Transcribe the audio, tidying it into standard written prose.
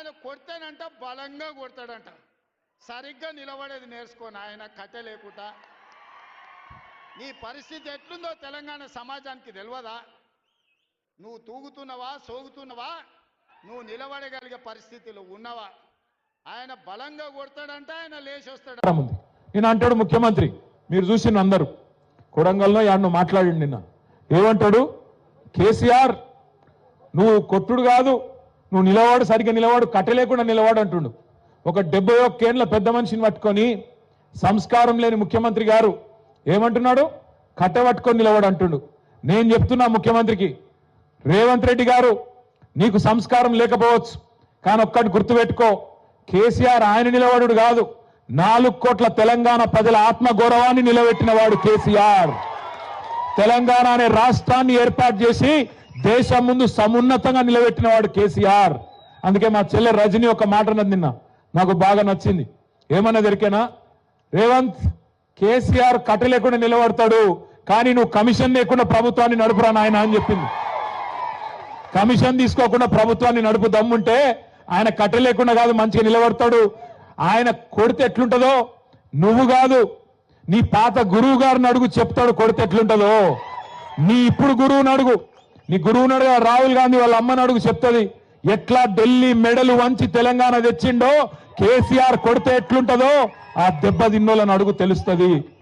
ఆయన కొడతానంట బలంగా కొడతాడంట సరిగ్గా నిలబడేది నేర్చుకోని ఆయన కట్టె లేకుండా నీ పరిస్థితి ఎట్లుందో తెలంగాణ సమాజానికి తెలియదా నువ్వు తూగుతున్నవా సోగుతున్నవా నువ్వు నిలబడగలిగే పరిస్థితిలో ఉన్నవా ఆయన బలంగా కొడతాడంట ఆయన లేచి వస్తాడు నేను అంటాడు ముఖ్యమంత్రి మీరు చూసిన అందరూ కొడంగల్లో యాడ్ను మాట్లాడి నిన్న ఏమంటాడు కేసీఆర్ నువ్వు కొట్టుడు కాదు నువ్వు నిలవాడు సరిగ్గా నిలవాడు కట్టలేకుండా నిలవాడు అంటుండు ఒక 71 ఏళ్ల పెద్ద మనిషిని పట్టుకొని సంస్కారం లేని ముఖ్యమంత్రి గారు ఏమంటున్నాడు కట్టె పట్టుకొని నిలవాడు అంటుండు నేను చెప్తున్నా ముఖ్యమంత్రికి రేవంత్ రెడ్డి గారు నీకు సంస్కారం లేకపోవచ్చు కానీ ఒక్కటి గుర్తుపెట్టుకో కేసీఆర్ ఆయన నిలబడు కాదు 4 కోట్ల తెలంగాణ ప్రజల ఆత్మగౌరవాన్ని నిలబెట్టిన వాడు కేసీఆర్ తెలంగాణ అనే రాష్ట్రాన్ని ఏర్పాటు చేసి దేశం ముందు సమున్నతంగా నిలబెట్టిన వాడు కేసీఆర్ అందుకే మా చెల్లె రజని ఒక మాట అన్నది నిన్న నాకు బాగా నచ్చింది ఏమన్నా దొరికేనా రేవంత్ కేసీఆర్ కట్ట లేకుండా నిలబడతాడు కానీ నువ్వు కమిషన్ లేకుండా ప్రభుత్వాన్ని నడుపురా నాయన అని చెప్పింది కమిషన్ తీసుకోకుండా ప్రభుత్వాన్ని నడుపు దమ్ముంటే ఆయన కట్ట లేకుండా కాదు మంచిగా నిలబడతాడు ఆయన కొడితే ఎట్లుంటుందో నువ్వు కాదు నీ పాత గురువు గారిని అడుగు చెప్తాడు కొడితే ఎట్లుంటుందో నీ ఇప్పుడు గురువుని అడుగు నీ గురువుని అడుగు రాహుల్ గాంధీ వాళ్ళ అమ్మని అడుగు చెప్తుంది ఎట్లా ఢిల్లీ మెడలు వంచి తెలంగాణ తెచ్చిండో కేసీఆర్ కొడితే ఎట్లుంటుందో ఆ దెబ్బ తిన్నోళ్ళని అడుగు తెలుస్తుంది